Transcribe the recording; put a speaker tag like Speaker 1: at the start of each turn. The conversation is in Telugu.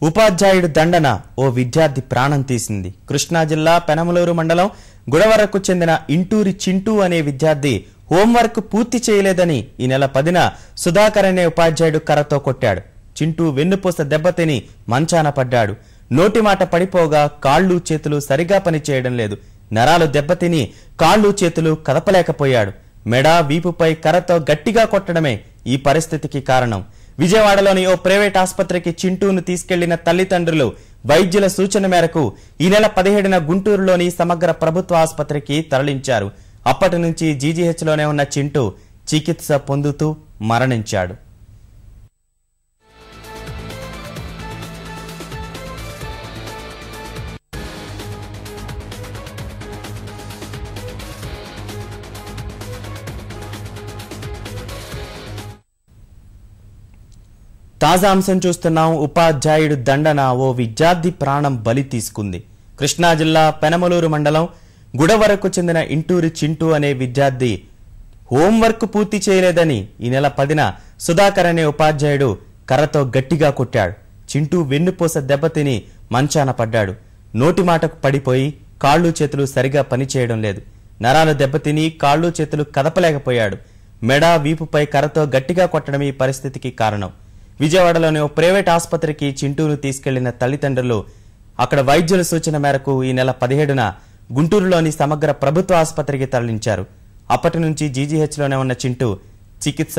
Speaker 1: ఉపాధ్యాయుడు దండన ఓ విద్యార్థి ప్రాణం తీసింది. కృష్ణా జిల్లా పెనమలూరు మండలం గుడవరకు చెందిన ఇంటూరి చింటూ అనే విద్యార్థి హోంవర్క్ పూర్తి చేయలేదని ఈ నెల 10న సుధాకర్ అనే ఉపాధ్యాయుడు కర్రతో కొట్టాడు. చింటూ వెన్నుపూస దెబ్బతిని మంచాన పడ్డాడు. నోటి మాట పడిపోగా కాళ్ళు చేతులు సరిగా పనిచేయడం లేదు. నరాలు దెబ్బతిని కాళ్ళు చేతులు కదపలేకపోయాడు. మెడ వీపుపై కర్రతో గట్టిగా కొట్టడమే ఈ పరిస్థితికి కారణం. విజయవాడలోని ఓ ప్రైవేట్ ఆసుపత్రికి చింటూను తీసుకెళ్లిన తల్లిదండ్రులు వైద్యుల సూచన మేరకు ఈ నెల 17న గుంటూరులోని సమగ్ర ప్రభుత్వ ఆసుపత్రికి తరలించారు. అప్పటి నుంచి జీజీహెచ్లోనే ఉన్న చింటూ చికిత్స పొందుతూ మరణించాడు. తాజా అంశం చూస్తున్నాం. ఉపాధ్యాయుడు దండన ఓ విద్యార్థి ప్రాణం బలి తీసుకుంది. కృష్ణా జిల్లా పెనమలూరు మండలం గుడవరకు చెందిన ఇంటూరి చింటూ అనే విద్యార్థి హోంవర్క్ పూర్తి చేయలేదని ఈ నెల 10న సుధాకర్ అనే ఉపాధ్యాయుడు కర్రతో గట్టిగా కొట్టాడు. చింటూ వెన్నుపూస దెబ్బతిని మంచాన పడ్డాడు. నోటి మాటకు పడిపోయి కాళ్ళు చేతులు సరిగా పనిచేయడం లేదు. నరాలు దెబ్బతిని కాళ్ళు చేతులు కదపలేకపోయాడు. మెడ వీపుపై కర్రతో గట్టిగా కొట్టడం ఈ పరిస్థితికి కారణం. విజయవాడలోని ఓ ప్రైవేట్ ఆసుపత్రికి చింటూను తీసుకెళ్లిన తల్లిదండ్రులు అక్కడ వైద్యుల సూచన మేరకు ఈ నెల 17న గుంటూరులోని సమగ్ర ప్రభుత్వ ఆసుపత్రికి తరలించారు. అప్పటి నుంచి జీజీహెచ్లోనే ఉన్న చింటూ చికిత్స